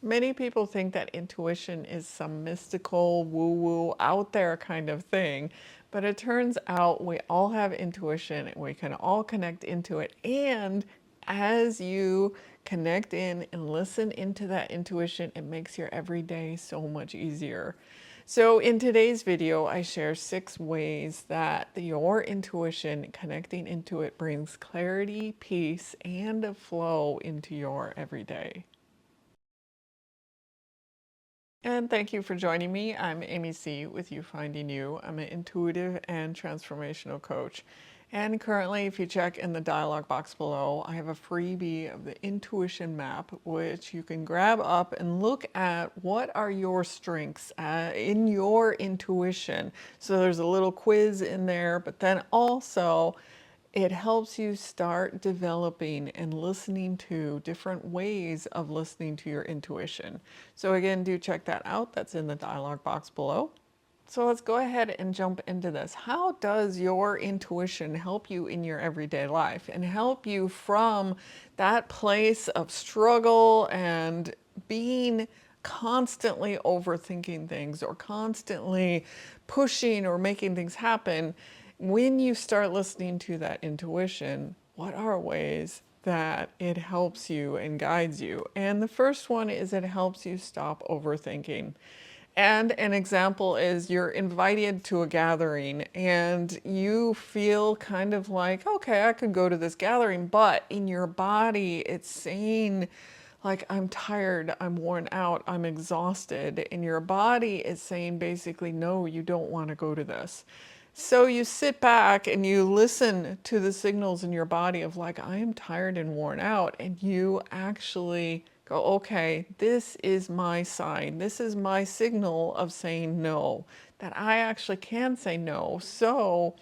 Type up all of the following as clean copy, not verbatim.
Many people think that intuition is some mystical, woo-woo, out there kind of thing, but it turns out we all have intuition and we can all connect into it. And as you connect in and listen into that intuition, it makes your everyday so much easier. So in today's video, I share 6 ways that your intuition, connecting into it, brings clarity, peace, and a flow into your everyday. And thank you for joining me. I'm AmyC with You Finding You. I'm an intuitive and transformational coach. And currently, if you check in the dialog box below, I have a freebie of the intuition map, which you can grab up and look at what are your strengths in your intuition. So there's a little quiz in there, but then also it helps you start developing and listening to different ways of listening to your intuition. So again, do check that out. That's in the dialog box below. So let's go ahead and jump into this. How does your intuition help you in your everyday life and help you from that place of struggle and being constantly overthinking things or constantly pushing or making things happen? When you start listening to that intuition, what are ways that it helps you and guides you? And the first one is it helps you stop overthinking. And an example is you're invited to a gathering and you feel kind of like, okay, I could go to this gathering, but in your body, it's saying, like, I'm tired, I'm worn out, I'm exhausted. And your body is saying basically, no, you don't want to go to this. So you sit back and you listen to the signals in your body of like, I am tired and worn out. And you actually go, okay, this is my sign. This is my signal of saying no, that I actually can say no. So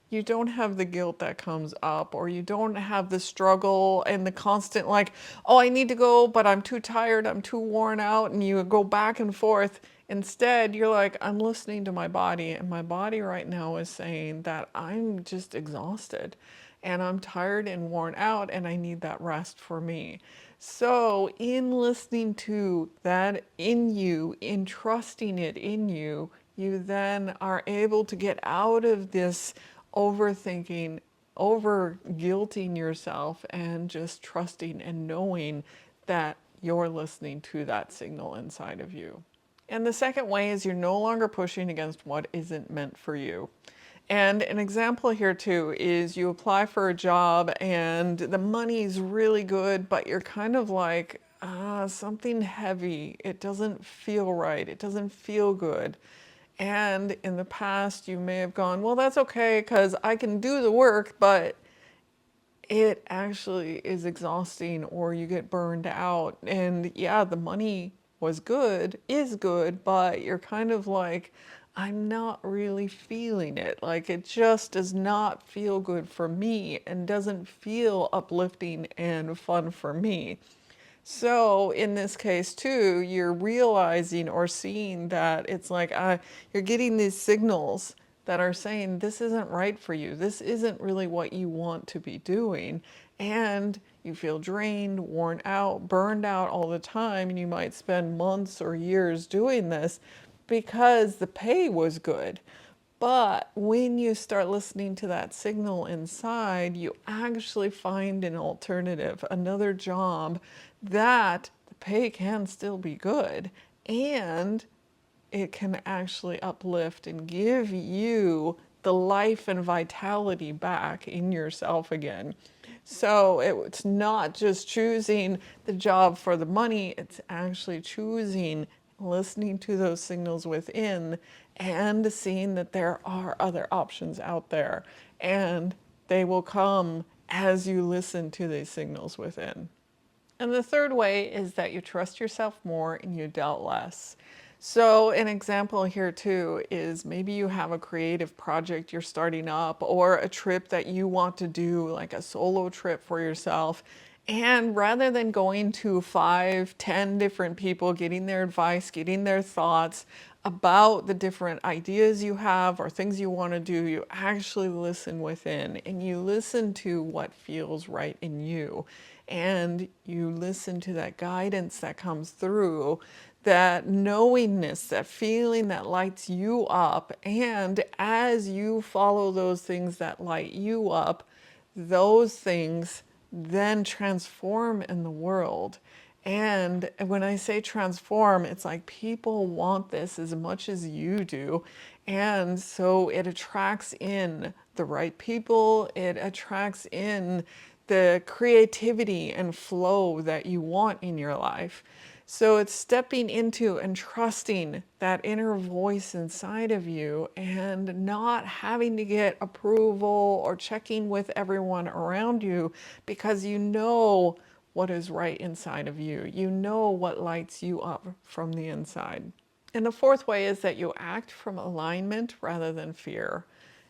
you don't have the guilt that comes up, or you don't have the struggle and the constant like, oh, I need to go, but I'm too tired, I'm too worn out, and you go back and forth. Instead, you're like, I'm listening to my body, and my body right now is saying that I'm just exhausted and I'm tired and worn out and I need that rest for me. So, in listening to that in you, in trusting it in you, you then are able to get out of this overthinking, over guilting yourself, and just trusting and knowing that you're listening to that signal inside of you. And the second way is you're no longer pushing against what isn't meant for you. And an example here too is you apply for a job and the money's really good, but you're kind of like, something heavy. It doesn't feel right. It doesn't feel good. And in the past, you may have gone, well, that's okay because I can do the work, but it actually is exhausting or you get burned out. And yeah, the money was good, is good, but you're kind of like, I'm not really feeling it. Like it just does not feel good for me and doesn't feel uplifting and fun for me. So in this case too, you're realizing or seeing that it's like you're getting these signals that are saying this isn't right for you. This isn't really what you want to be doing. And you feel drained, worn out, burned out all the time. And you might spend months or years doing this because the pay was good. But when you start listening to that signal inside, you actually find an alternative, another job that the pay can still be good and it can actually uplift and give you the life and vitality back in yourself again. So it's not just choosing the job for the money, it's actually choosing listening to those signals within and seeing that there are other options out there. And they will come as you listen to these signals within. And the third way is that you trust yourself more and you doubt less. So an example here too is maybe you have a creative project you're starting up or a trip that you want to do, like a solo trip for yourself. And rather than going to 5, 10 different people, getting their advice, getting their thoughts, about the different ideas you have or things you want to do, you actually listen within and you listen to what feels right in you. And you listen to that guidance that comes through, that knowingness, that feeling that lights you up. And as you follow those things that light you up, those things then transform in the world. And when I say transform, it's like people want this as much as you do. And so it attracts in the right people, it attracts in the creativity and flow that you want in your life. So it's stepping into and trusting that inner voice inside of you and not having to get approval or checking with everyone around you, because you know what is right inside of you. You know what lights you up from the inside. And the fourth way is that you act from alignment rather than fear.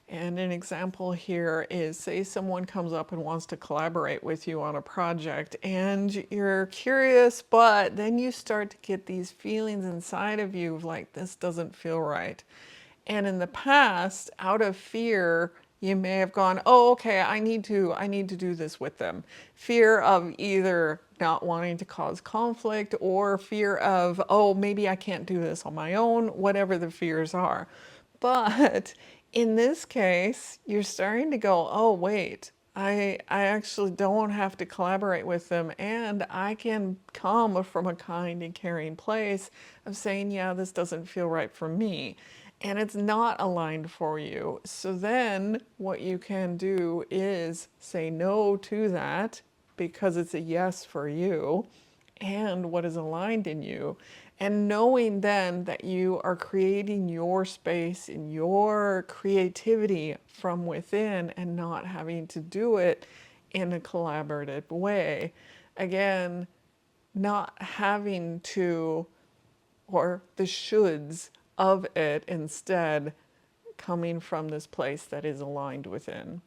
And an example here is, say someone comes up and wants to collaborate with you on a project and you're curious, but then you start to get these feelings inside of you of like, this doesn't feel right. And in the past, out of fear, you may have gone, oh, okay, I need to do this with them. Fear of either not wanting to cause conflict or fear of, oh, maybe I can't do this on my own, whatever the fears are. But in this case, you're starting to go, oh, wait, I actually don't have to collaborate with them, and I can come from a kind and caring place of saying, yeah, this doesn't feel right for me. And it's not aligned for you. So then what you can do is say no to that because it's a yes for you and what is aligned in you. And knowing then that you are creating your space and your creativity from within and not having to do it in a collaborative way. Again, not having to, or the shoulds of it, instead coming from this place that is aligned within.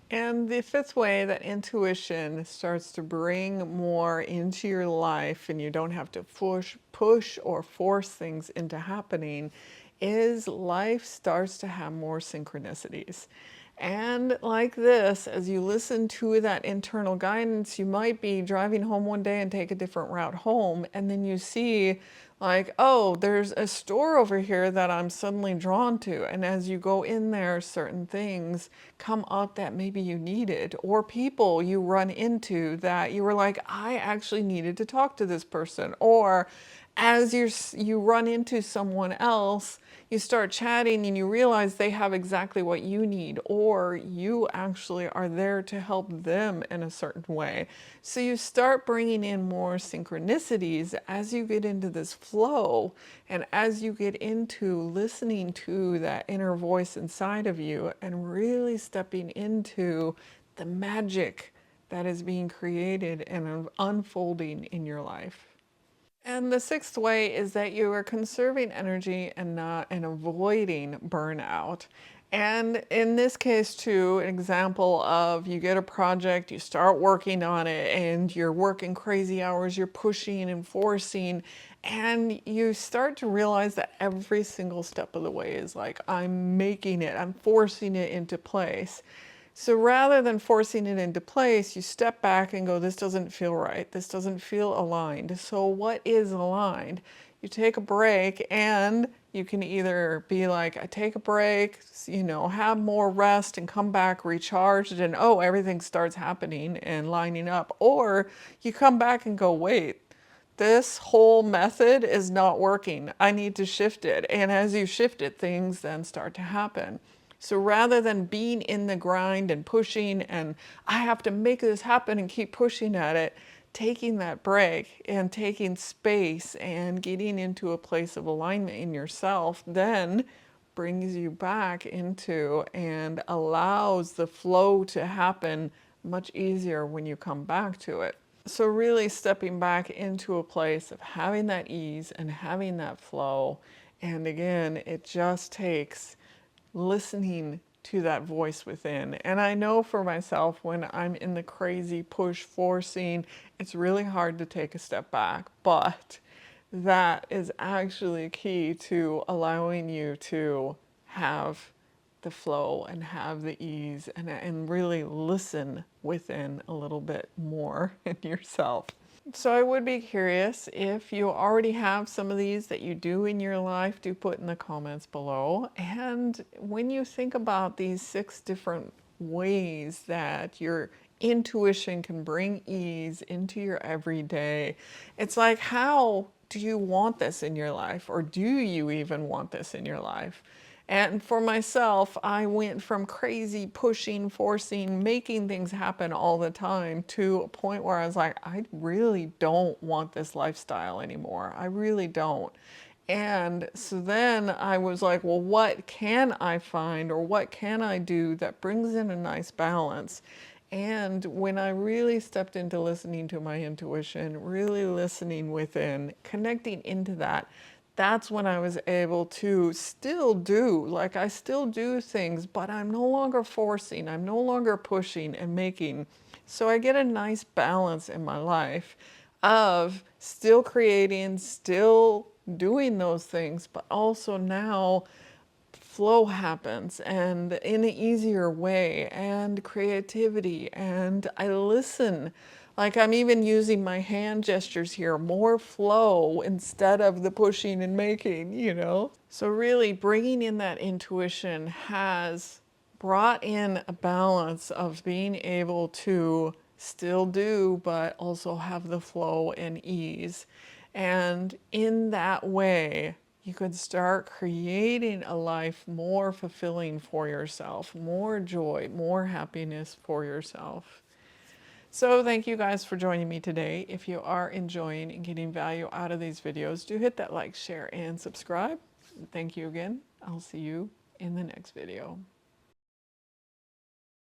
And the fifth way that intuition starts to bring more into your life and you don't have to push or force things into happening is life starts to have more synchronicities. And like this, as you listen to that internal guidance, you might be driving home one day and take a different route home, and then you see like, oh, there's a store over here that I'm suddenly drawn to. And as you go in there, certain things come up that maybe you needed, or people you run into that you were like, I actually needed to talk to this person. Or as you run into someone else, you start chatting and you realize they have exactly what you need, or you actually are there to help them in a certain way. So you start bringing in more synchronicities as you get into this flow and as you get into listening to that inner voice inside of you and really stepping into the magic that is being created and unfolding in your life. And the sixth way is that you are conserving energy and avoiding burnout. And in this case, too, an example of you get a project, you start working on it, and you're working crazy hours, you're pushing and forcing, and you start to realize that every single step of the way is like, I'm making it, I'm forcing it into place. So rather than forcing it into place, you step back and go, this doesn't feel right. This doesn't feel aligned. So what is aligned? You take a break, and you can either be like, I take a break, have more rest and come back recharged, and oh, everything starts happening and lining up. Or you come back and go, wait, this whole method is not working. I need to shift it. And as you shift it, things then start to happen. So rather than being in the grind and pushing and I have to make this happen and keep pushing at it, taking that break and taking space and getting into a place of alignment in yourself then brings you back into and allows the flow to happen much easier when you come back to it. So really stepping back into a place of having that ease and having that flow. And again, it just takes listening to that voice within. And I know for myself, when I'm in the crazy push forcing, it's really hard to take a step back. But that is actually key to allowing you to have the flow and have the ease and really listen within a little bit more in yourself. So I would be curious if you already have some of these that you do in your life, do put in the comments below. And when you think about these 6 different ways that your intuition can bring ease into your everyday, it's like, how do you want this in your life? Or do you even want this in your life? And for myself, I went from crazy pushing, forcing, making things happen all the time to a point where I was like, I really don't want this lifestyle anymore. I really don't. And so then I was like, well, what can I find or what can I do that brings in a nice balance? And when I really stepped into listening to my intuition, really listening within, connecting into that, that's when I was able to still do, like I still do things, but I'm no longer forcing, I'm no longer pushing and making. So I get a nice balance in my life of still creating, still doing those things, but also now flow happens and in an easier way, and creativity, and I listen. Like I'm even using my hand gestures here, more flow instead of the pushing and making, you know? So really bringing in that intuition has brought in a balance of being able to still do, but also have the flow and ease. And in that way, you could start creating a life more fulfilling for yourself, more joy, more happiness for yourself. So thank you guys for joining me today. If you are enjoying and getting value out of these videos, do hit that like, share, and subscribe. Thank you again. I'll see you in the next video.